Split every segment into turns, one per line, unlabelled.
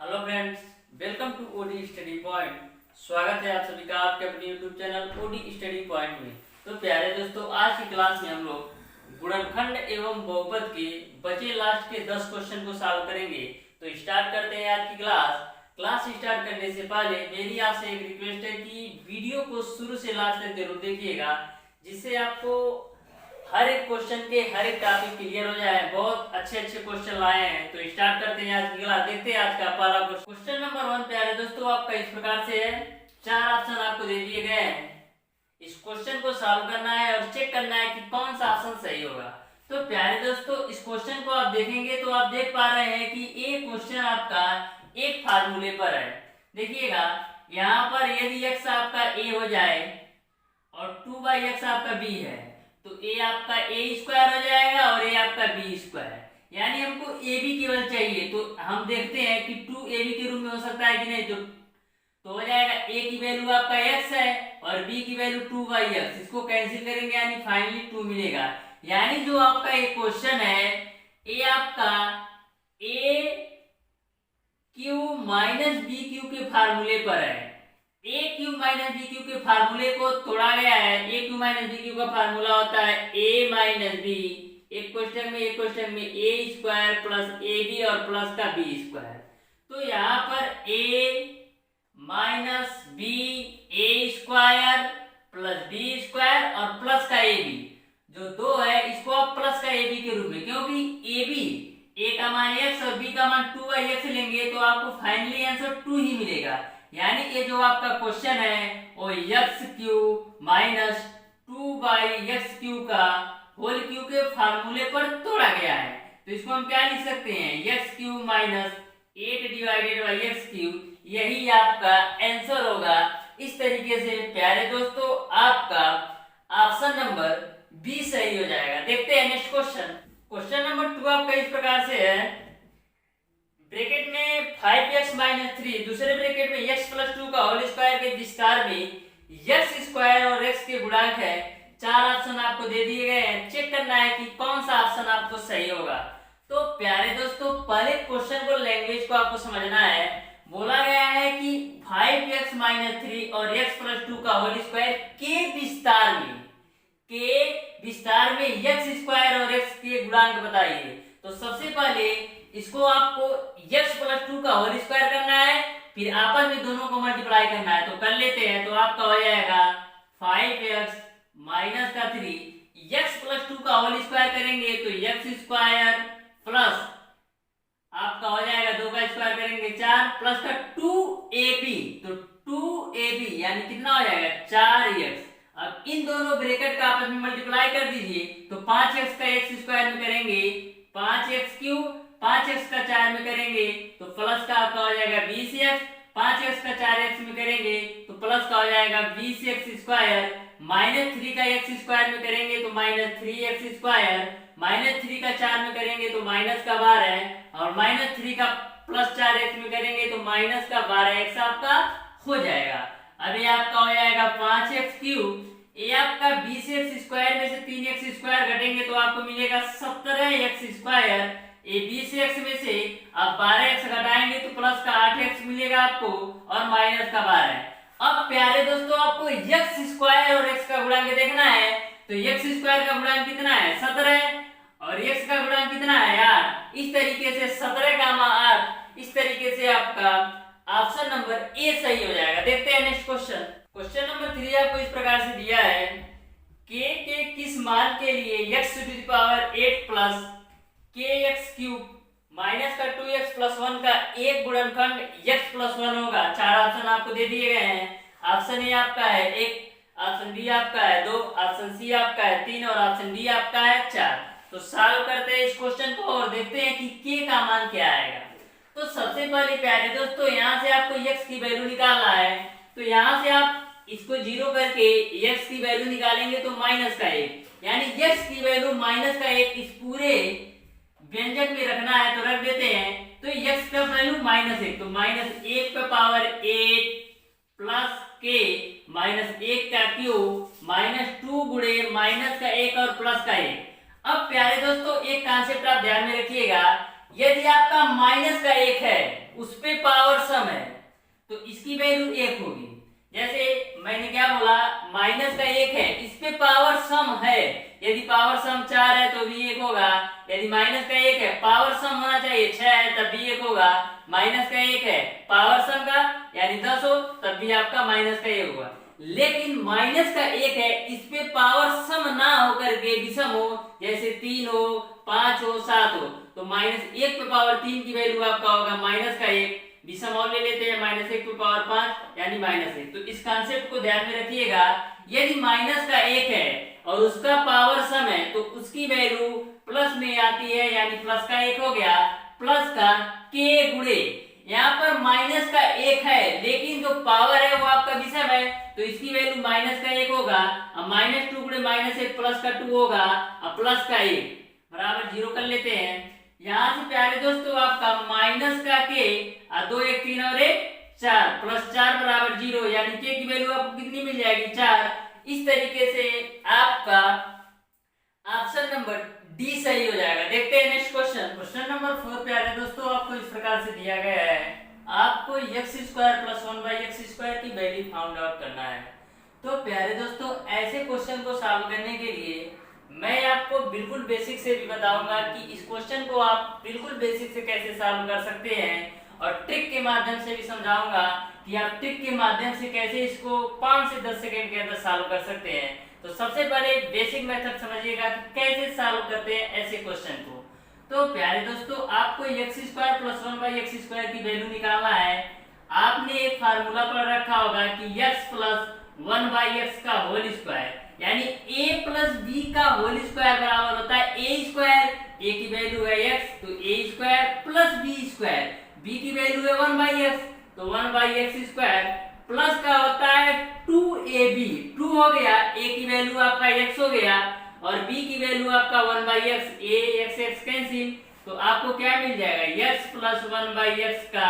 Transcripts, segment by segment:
Hello friends, welcome to OD study point. स्वागत है आप सभी का आपके अपने YouTube channel OD study point में। तो प्यारे दोस्तों, आज की क्लास में हम लोग गुणनखंड एवं बहुपद के बचे लास्ट के 10 क्वेश्चन को सॉल्व करेंगे। तो स्टार्ट करते हैं आज की क्लास स्टार्ट करने से पहले मेरी आपसे एक रिक्वेस्ट है कि वीडियो को शुरू से लास्ट तक जरूर देखिएगा, जिससे आपको हर एक क्वेश्चन के हर एक टॉपिक क्लियर हो जाए। बहुत अच्छे अच्छे क्वेश्चन लाए हैं। तो स्टार्ट करते हैं आज की क्लास। देखते हैं आज का पहला क्वेश्चन नंबर 1 प्यारे दोस्तों आपका इस प्रकार से है। 4 ऑप्शन आपको दे दिए गए हैं। इस क्वेश्चन को सॉल्व करना है और चेक करना है कि कौन सा ऑप्शन सही होगा। तो प्यारे दोस्तों, इस क्वेश्चन को आप देखेंगे तो आप देख पा रहे हैं कि ये क्वेश्चन आपका एक फार्मूले पर है। देखिएगा, यहाँ पर यदि x आपका a हो जाए और 2/x आपका b है तो a आपका a स्क्वायर हो जाएगा और a आपका b स्क्वायर, यानी हमको a b केवल चाहिए। तो हम देखते हैं कि 2ab के रूप में हो सकता है कि नहीं। तो हो जाएगा a की वैल्यू आपका x है और b की वैल्यू 2/x। इसको कैंसिल करेंगे यानी फाइनली 2 मिलेगा। यानी जो आपका एक क्वेश्चन है a आपका a cube minus B cube के फार्मूले पर है। A cube minus B cube के फार्मूले को तोड़ा गया है। A cube minus B cube का फार्मूला होता है ए माइनस बी, एक क्वेश्चन में A square plus A B और प्लस का बी स्क्वायर। तो यहाँ पर A minus B A square plus B square और प्लस का ए बी, जो 2 है इसको आप प्लस का ए बी के रूप में, क्योंकि ए बी ए का मान x और b का मान 2/x लेंगे तो आपको फाइनली आंसर 2 ही मिलेगा। यानी ये जो आपका क्वेश्चन है वो एक्स क्यू माइनस 2/x³ का होल क्यू के फार्मूले पर तोड़ा गया है। तो इसको हम क्या लिख सकते हैं, x³ माइनस 8/x³, यही आपका आंसर होगा। इस तरीके से प्यारे दोस्तों आपका ऑप्शन नंबर बी सही हो जाएगा। देखते हैं नेक्स्ट क्वेश्चन नंबर 2 आपका इस प्रकार से है। ब्रैकेट में 5x माइनस 3, दूसरे ब्रैकेट में x प्लस 2 का होल स्क्वायर के विस्तार में x स्क्वायर और x के गुणांक है। 4 ऑप्शन आपको दे दिए गए हैं। चेक करना है कि कौन सा ऑप्शन आपको सही होगा। तो प्यारे दोस्तों, पहले क्वेश्चन को लैंग्वेज को आपको समझना है। बोला गया है कि 5x माइनस 3 और x प्लस 2 का होल स्क्वायर के विस्तार में x स्क्वायर और x के गुणांक बताइए। तो सबसे पहले इसको आपको x प्लस 2 का होल स्क्वायर करना है, फिर आपस में दोनों को मल्टीप्लाई करना है। तो कर लेते हैं। तो आपका हो जाएगा 5x माइनस का 3, x प्लस 2 का होल स्क्वायर करेंगे तो x स्क्वायर प्लस आपका हो जाएगा 2 का स्क्वायर करेंगे 4 प्लस का 2ab, तो 2ab यानी कितना हो जाएगा 4x। अब इन दोनों ब्रैकेट का आपस में मल्टीप्लाई कर दीजिए। तो 5x का x स्क्वायर में करेंगे 5x³, 5x का 4 में करेंगे तो प्लस का आपका हो जाएगा 20x, 5x का 4x में करेंगे तो प्लस का हो जाएगा 20x स्क्वायर, माइनस 3 का x स्क्वायर में करेंगे तो माइनस 3x स्क्वायर, माइनस 3 का 4 में करेंगे तो माइनस का 12 और माइनस 3 का प्लस 4x में करेंगे तो माइनस का 12x आपका हो जाएगा। अब ये आपका हो जाएगा 5x³, ये आपका 20x स्क्वायर में से 3x स्क्वायर घटेंगे तो आपको मिलेगा 17x स्क्वायर। ये 20x में से आप 12x घटाएंगे तो प्लस का 8x मिलेगा आपको और माइनस का 12। अब प्यारे दोस्तों, आपको x स्क्वायर और x का गुणांक देखना है। तो x स्क्वायर का गुणांक कितना है 17 और x का गुणांक कितना है 8। इस तरीके से 17 का 8, इस तरीके से आपका ऑप्शन नंबर ए सही हो जाएगा। देखते हैं नेक्स्ट क्वेश्चन नंबर 3 आपको इस प्रकार से दिया है। k के किस मान के लिए x⁸ प्लस kx³ माइनस का 2x प्लस 1 का एक गुणनखंड x प्लस 1 होगा। 4 ऑप्शन आपको दे दिए गए हैं। ऑप्शन ए आपका है 1, ऑप्शन बी आपका है 2, ऑप्शन सी आपका है 3 और ऑप्शन डी आपका है 4। तो सॉल्व करते हैं इस क्वेश्चन को और देखते हैं कि k का मान क्या आएगा। तो सबसे पहले प्यारे दोस्तों, यहाँ से आपको x की वैल्यू निकालना है। तो यहाँ से आप इसको 0 करके x की वैल्यू निकालेंगे तो माइनस का 1, यानी x की वैल्यू माइनस का 1 इस पूरे व्यंजक में रखना है तो रख देते हैं। तो x का वैल्यू -1, तो -1 का पावर 8 प्लस k माइनस 1 का क्यूब माइनस 2 गुणे माइनस का 1 और प्लस का 1। अब प्यारे दोस्तों, एक कॉन्सेप्ट आप ध्यान में रखिएगा। यदि आपका माइनस का 1 है उस पे पावर सम है तो इसकी वैल्यू 1 होगी। जैसे मैंने क्या बोला, माइनस का 1 है, इस पे पावर सम है, यदि पावर सम 4 है तो भी 1 होगा। यदि माइनस का 1 है, पावर सम होना चाहिए 6 है तब भी 1 होगा। माइनस का 1 है, पावर सम का यानी 10 हो तब भी आपका माइनस का 1 होगा। लेकिन माइनस का 1 है, इस पे पावर सम ना होकर के विषम हो, जैसे 3 हो, 5 हो, 7 हो, तो -1 पे पावर 3 की वैल्यू आपका होगा -1। विषम और ले लेते हैं, -1 पे पावर 5 यानी -1। तो इस कॉन्सेप्ट को ध्यान में रखिएगा, यदि माइनस का 1 है और उसका पावर सम है तो उसकी वैल्यू प्लस में आती है, यानी प्लस का 1 हो गया, प्लस का k गुणे, यहाँ पर माइनस का 1 है लेकिन जो पावर है वो आपका विषम है तो इसकी वैल्यू माइनस का 1 होगा। अब -2 गुणे -1 प्लस का 2 होगा, अब प्लस का 1 बराबर 0 कर लेते हैं। यहाँ से प्यारे दोस्तों आपका माइनस का k, 2 1 3 और 1 4, प्लस 4 बराबर 0, यानी k की वैल्यू आपको कितनी मिल जाएगी 4। इस तरीके से आपका ऑप्शन नंबर डी सही हो जाएगा। देखते हैं नेक्स्ट क्वेश्चन। क्वेश्चन नंबर 4 प्यारे दोस्तों आपको इस प्रकार से दिया गया है, आपको x² + 1/x² की वैल्यू फाइंड आउट करना है। तो प्यारे दोस्तों ऐसे क्वेश्चन को सॉल्व करने के लिए मैं आपको बिल्कुल बेसिक से भी बताऊंगा कि इस क्वेश्चन को आप बिल्कुल बेसिक से कैसे सॉल्व कर सकते हैं, और ट्रिक के माध्यम से भी समझाऊंगा कि आप ट्रिक के माध्यम से कैसे इसको 5 से 10 सेकंड के अंदर सॉल्व कर सकते हैं। तो सबसे पहले बेसिक मेथड समझिएगा कि कैसे सॉल्व करते हैं ऐसे क्वेश्चन को। तो प्यारे दोस्तों आपको x² + 1/x² की वैल्यू निकालना है। आपने एक फार्मूला पढ़ रखा होगा कि x + 1/x का होल स्क्वायर, यानी a + b का होल स्क्वायर बराबर होता है a²। a की वैल्यू है x तो a² + b², b की वैल्यू है 1/x तो 1/x² प्लस का होता है 2ab, 2 हो गया, a की वैल्यू आपका x हो गया और b की वैल्यू आपका 1/x, a x कैंसिल, तो आपको क्या मिल जाएगा x + 1/x का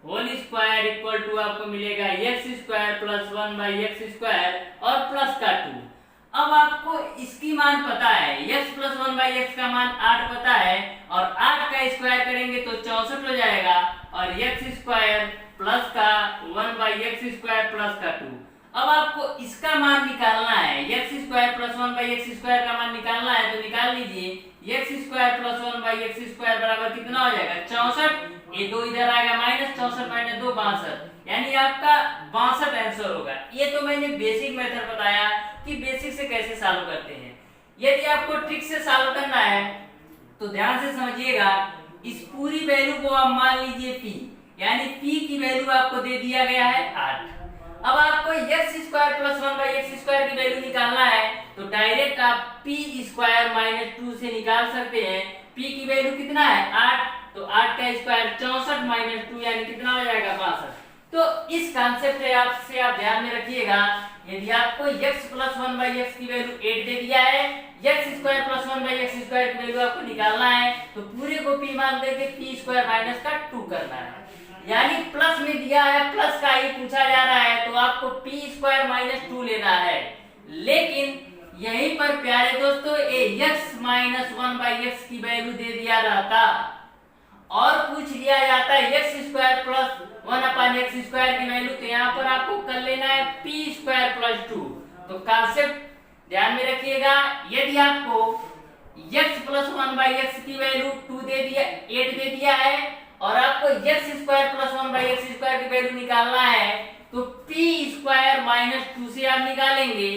होल स्क्वायर इक्वल टू आपको मिलेगा x² + 1/x² और प्लस का 2। अब आपको इसकी मान पता है, x + 1/x का मान 8 पता है और 8 का स्क्वायर करेंगे तो 64 हो जाएगा और x² प्लस का 1/x² प्लस का 2। अब आपको इसका मान निकालना है, x² + 1/x² का मान निकालना है तो निकाल लीजिए। x² + 1/x² बराबर कितना हो जाएगा 64, ये 2 इधर आएगा माइनस, 64 - 2 62, यानी आपका 62 आंसर होगा। ये तो मैंने बेसिक मेथड बताया कि बेसिक से कैसे सॉल्व करते हैं। यदि आपको ट्रिक से सॉल्व करना है तो ध्यान से समझिएगा, इस पूरी वैल्यू को आप मान लीजिए p, यानी p की वैल्यू आपको दे दिया गया है 8। अब आपको x² + 1/x² की वैल्यू निकालना है तो डायरेक्ट आप p² - 2 से निकाल सकते हैं। p की वैल्यू कितना है 8, तो 8 का स्क्वायर 64 - 2 यानी कितना हो जाएगा 62। तो इस कॉन्सेप्ट से आप ध्यान में रखिएगा, यदि आपको x + 1/x की वैल्यू 8 दे दिया है, x² + 1/x² की वैल्यू आपको निकालना है तो पूरे को p मान करके p² - 2 करना है, यानी प्लस में दिया है प्लस का ही पूछा जा रहा है तो आपको p² - 2 लेना है। लेकिन यहीं पर प्यारे दोस्तों x - 1/x की वैल्यू दे दिया रहता और पूछ लिया जाता है x² + 1/x² की वैल्यू, तो यहाँ पर आपको कर लेना है p² + 2। तो कॉन्सेप्ट ध्यान में रखिएगा, यदि आपको x + 1/x की वैल्यू 2 दे दिया 8 दे दिया है और आपको x² + 1/x² की वैल्यू निकालना है तो p² - 2 से आप निकालेंगे।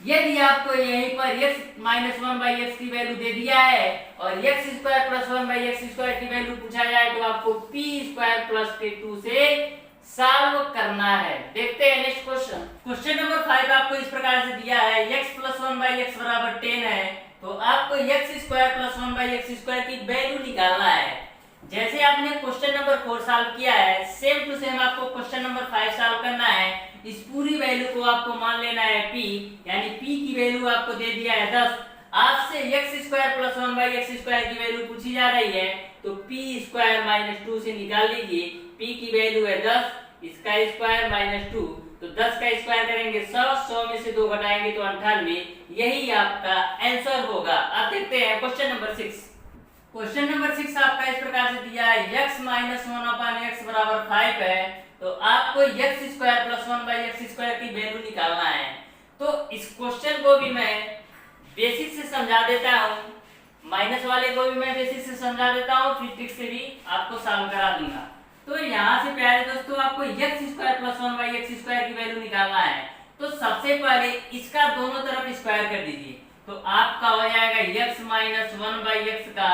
यदि आपको यहीं पर x - 1/x की वैल्यू दे दिया है और x² + 1/x² की वैल्यू पूछा जाए तो आपको p² + 2 से सॉल्व करना है। देखते हैं नेक्स्ट क्वेश्चन। क्वेश्चन नंबर 5 आपको इस प्रकार से दिया है, x + 1/x = 10 है तो आपको x² + 1/x² की वैल्यू निकालना है। जैसे आपने क्वेश्चन नंबर 4 सॉल्व किया है, सेम टू सेम आपको क्वेश्चन नंबर 5 सॉल्व करना है। इस पूरी वैल्यू को आपको मान लेना है p, यानी p की वैल्यू आपको दे दिया है 10। आपसे x² + 1/x² की वैल्यू पूछी जा रही है तो p² - 2 से निकाल लीजिए। p की वैल्यू है 10, इसका स्क्वायर -2, तो 10 का स्क्वायर करेंगे 100, 100 में से 2 घटाएंगे तो 98, यही आपका आंसर होगा। अब देखते हैं क्वेश्चन नंबर 6। क्वेश्चन नंबर 6 आपका इस प्रकार से दिया है x माइनस 1/x बराबर 5 है, तो आपको x square plus 1/x square की वैल्यू निकालना है। तो इस क्वेश्चन को भी मैं बेसिक से समझा देता हूँ, माइनस वाले को भी मैं बेसिक से समझा देता हूँ, फिर ट्रिक से भी आपको सॉल्व करा दूंगा। तो यहाँ से प्यारे दोस्तों आपको x square plus 1/x square की वैल्यू निकालना है। तो सबसे पहले इसका दोनों तरफ स्क्वायर कर दीजिए, तो आपका हो जाएगा x माइनस 1/x का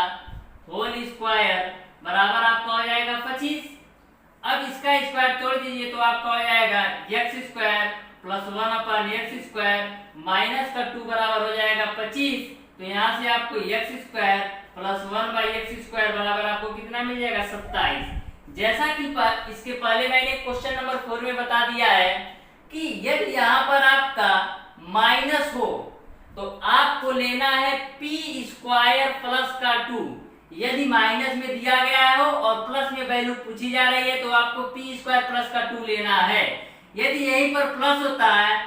होल स्क्वायर बराबर आपका हो जाएगा 25। अब इसका स्क्वायर तोड़ दीजिए, तो आपका हो जाएगा x square plus 1/x square minus का 2 बराबर हो जाएगा 25। तो यहाँ से आपको x square plus 1/x square बराबर आपको कितना मिल जाएगा 27। जैसा कि इसके पहले मैंने क्वेश्चन नंबर 4 में बता दिया है कि यदि यहाँ पर आपका माइनस हो तो आपको लेना है p स्क्वायर प्लस का 2। यदि माइनस में दिया गया हो और प्लस में वैल्यू पूछी जा रही है तो आपको p स्क्वायर प्लस का 2 लेना है। यदि यहीं पर प्लस होता है,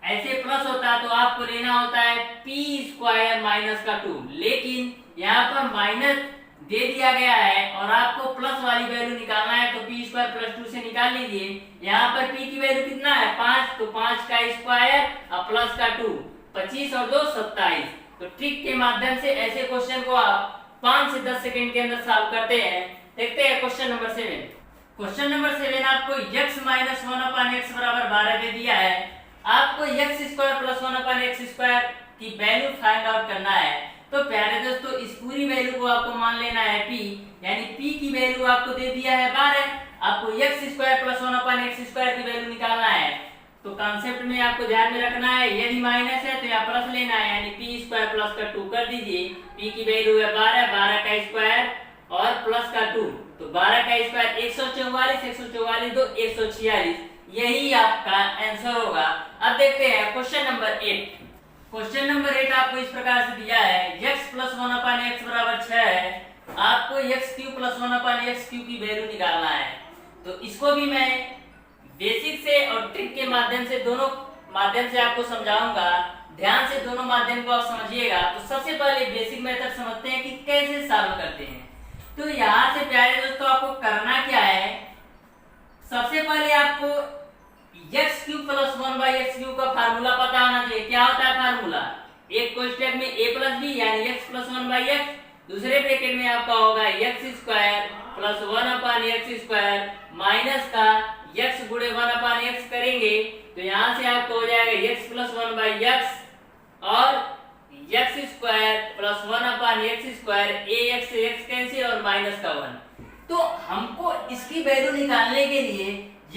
ऐसे प्लस होता है, तो आपको लेना होता है p स्क्वायर माइनस का 2। लेकिन यहाँ पर माइनस दे दिया गया है और आपको प्लस वाली वैल्यू निकालना है, तो p स्क्वायर प्लस 2 से निकाल लीजिए। यहाँ पर p की वैल्यू कितना है 5, तो 5 का स्क्वायर और प्लस का 2, 25 और 2 27। तो ट्रिक के माध्यम से ऐसे क्वेश्चन को आप 5 से 10 सेकंड के अंदर सॉल्व करते हैं। देखते हैं क्वेश्चन नंबर 7। क्वेश्चन नंबर 7 आपको x माइनस 1/x बराबर 12 दे दिया है। आपको x square plus 1/x square की वैल्यू फाइंड आउट करना है। तो प्यारे दोस्तों इस पूरी वैल्यू को आपको मान लेना है p, यानी p की वैल्यू आपको दे दिया है 12। आपको x square plus 1/x square की वैल्यू निकालना है। तो कॉन्सेप्ट में आपको ध्यान में रखना है, यदि माइनस है तो यहाँ प्लस लेना है, यानी p स्क्वायर प्लस का 2 कर दीजिए। p की वैल्यू है 12, 12 का स्क्वायर और प्लस का 2, तो 12 का स्क्वायर 144, 144 2 146, यही आपका आंसर होगा। अब देखते हैं क्वेश्चन नंबर 8। क्वेश्चन नंबर 8 आपको इस प्रकार से दिया है x प्लस 1/x बराबर 6 है। आपको x cube plus 1/x cube की वैल्यू निकालना है। तो इसको भी मैं बेसिक से और ट्रिक के माध्यम से, दोनों माध्यम से आपको समझाऊंगा। ध्यान से दोनों माध्यम को आप समझिएगा। तो सबसे पहले बेसिक मेथड समझते हैं कि कैसे सॉल्व करते हैं। तो यहाँ से प्यारे दोस्तों आपको करना क्या है, सबसे पहले आपको x cube plus 1/x cube का फार्मूला पता होना चाहिए। क्या होता है फार्मूला, एक कोष्ठक में a प्लस b यानी x प्लस 1/x, दूसरे ब्रैकेट में आपका होगा x square plus 1/x square minus का x गुणे 1/x करेंगे, तो यहाँ से आपको हो जाएगा x प्लस 1/x और x square plus 1/x square, ax से x कैंसिल और माइनस का 1। तो हमको इसकी वैल्यू निकालने के लिए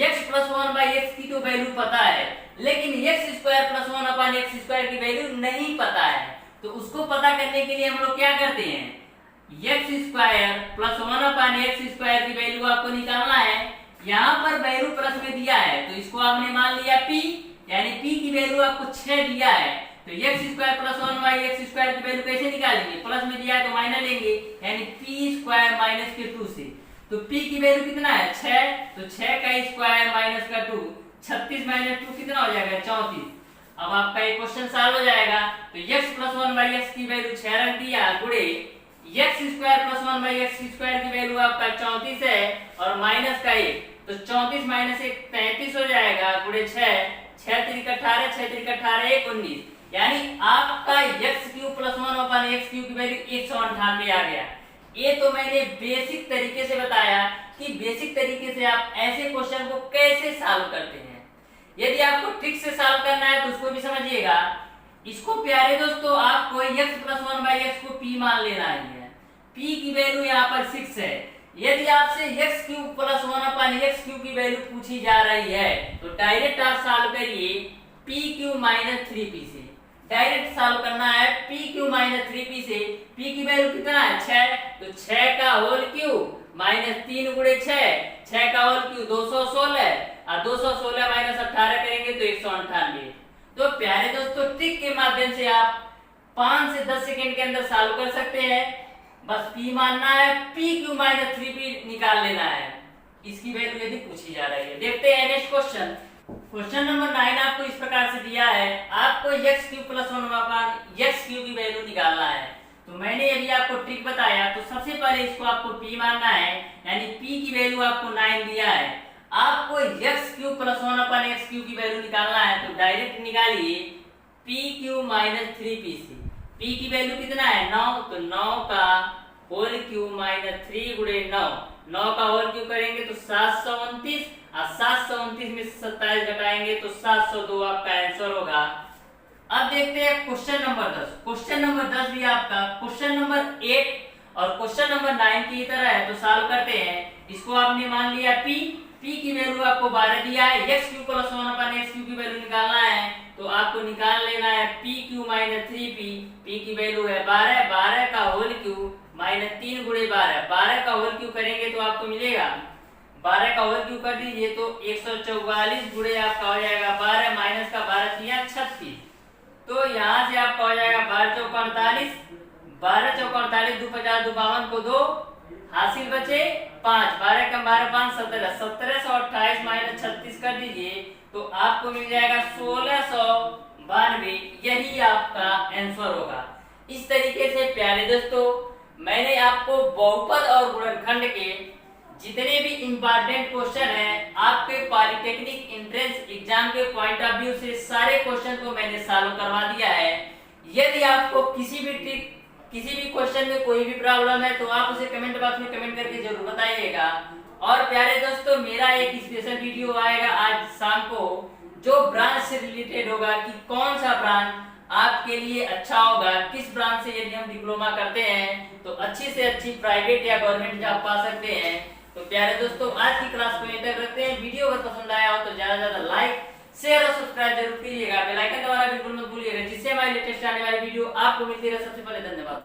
x प्लस 1/x की तो वैल्यू पता है, लेकिन x square plus 1/x square की वैल्यू नहीं पता है। तो उसको पता करने के लिए हम लोग क्या करते हैं, x square plus 1/x square की वैल्यू आपको निकालना है। यहाँ पर वैल्यू प्लस में दिया है तो इसको आपने मान लिया p, यानी p की वैल्यू आपको 6 दिया है। तो x square plus 1/x square की वैल्यू कैसे निकालेंगे, प्लस में दिया है तो माइनस लेंगे, यानी p स्क्वायर माइनस के 2 से। तो p की वैल्यू कितना है 6, तो 6 का स्क्वायर माइनस का 2, 36 माइनस 2 कितना हो जाएगा 34। अब आपका ये क्वेश्चन सॉल्व हो जाएगा। तो x प्लस 1/x की वैल्यू 6 रख दिया, गुणे x square plus 1/x square की वैल्यू आपका 34 है और माइनस का 1, तो 34 माइनस 1 33 हो जाएगा, गुणे 6, 6 3 18, 6 3 18 1 19, यानी आपका x cube plus 1/x cube की वैल्यू 198 आ गया। ये तो मैंने बेसिक तरीके से बताया कि बेसिक तरीके से आप ऐसे क्वेश्चन को कैसे सॉल्व करते हैं। यदि आपको ट्रिक से सॉल्व करना है तो उसको भी समझिएगा। इसको प्यारे दोस्तों आपको x प्लस 1/x को p मान लेना है। p की वैल्यू यहाँ पर 6 है। यदि आपसे x cube plus 1/x cube की वैल्यू पूछी जा रही है तो डायरेक्ट आप सॉल्व करिए p क्यूब माइनस 3p से। डायरेक्ट सॉल्व करना है p क्यूब माइनस 3p से। p की वैल्यू कितना है 6, तो 6 का होल क्यूब माइनस 3 गुणे 6, 6 का होल क्यूब 216 और 216 माइनस 18 करेंगे तो 198। तो प्यारे दोस्तों ट्रिक के माध्यम से आप 5 से 10 सेकंड के अंदर सॉल्व कर सकते हैं। बस p मानना है, p क्यूब माइनस 3p निकाल लेना है, इसकी वैल्यू यदि पूछी जा रही है। देखते हैं नेक्स्ट क्वेश्चन। क्वेश्चन नंबर 9 आपको इस प्रकार से दिया है, आपको x cube plus 1/x cube की वैल्यू निकालना है। तो मैंने अभी आपको ट्रिक बताया, तो सबसे पहले इसको आपको p मानना है, यानी p की वैल्यू आपको 9 दिया है। आपको x क्यूब प्लस 1 अपन x क्यूब की वैल्यू निकालना है, तो डायरेक्ट निकालिए p cube minus 3pc। p की वैल्यू कितना है 9, तो 9 का होल क्यूब माइनस 3 गुणे 9, 9 का होल क्यूब करेंगे तो 729, और 729 में 27 घटाएंगे तो 702 आपका आंसर होगा। अब देखते हैं क्वेश्चन नंबर 10। क्वेश्चन नंबर 10 भी आपका क्वेश्चन नंबर 8 और क्वेश्चन नंबर 9 की तरह है, तो सॉल्व करते हैं। इसको आपने मान लिया p की वैल्यू आपको 12 दिया है, x क्यूब प्लस 1 अपन x क्यूब की वैल्यू निकालना है, तो आपको निकाल लेना है p cube minus 3p। p की वैल्यू है 12, 12 का होल क्यूब माइनस 3 गुणे 12, 12 का होल क्यूब करेंगे तो आपको मिलेगा 12 का होल क्यूब कर दीजिए तो 144 गुणे आपका हो जाएगा 12 माइनस का 12 किया 36, तो यहाँ से आपका हो जाएगा 12 चौका 48, 12 चौका 48, 2 50 2 52 को 2 हासिल बचे 5, 12 कम 12 5 17, 1728 माइनस 36 कर दीजिए तो आपको मिल जाएगा 1692। यही आपका आंसर होगा। इस तरीके से प्यारे दोस्तों मैंने आपको बहुपद और गुणनखंड के जितने भी इंपॉर्टेंट क्वेश्चन हैं आपके पॉलिटेक्निक एंट्रेंस एग्जाम के पॉइंट ऑफ व्यू से सारे क्वेश्चन को मैंने सॉल्व करवा दिया है। यदि आपको किसी भी क्वेश्चन में कोई भी प्रॉब्लम है तो आप उसे कमेंट बॉक्स में कमेंट करके जरूर बताइएगा। और प्यारे दोस्तों मेरा एक स्पेशल वीडियो आएगा आज शाम को, जो ब्रांच से रिलेटेड होगा कि कौन सा ब्रांच आपके लिए अच्छा होगा, किस ब्रांच से यदि हम डिप्लोमा करते हैं तो अच्छी से अच्छी प्राइवेट या गवर्नमेंट जॉब पा सकते हैं। तो प्यारे दोस्तों आज की क्लास को यहीं तक रखते हैं। वीडियो अगर पसंद आया हो तो ज्यादा से ज्यादा लाइक शेयर और सब्सक्राइब जरूर कीजिएगा। बेल आइकन दबाना बिल्कुल मत भूलिएगा, जिससे हमारी लेटेस्ट आने वाली वीडियो आपको मिलती रहे सबसे पहले। धन्यवाद।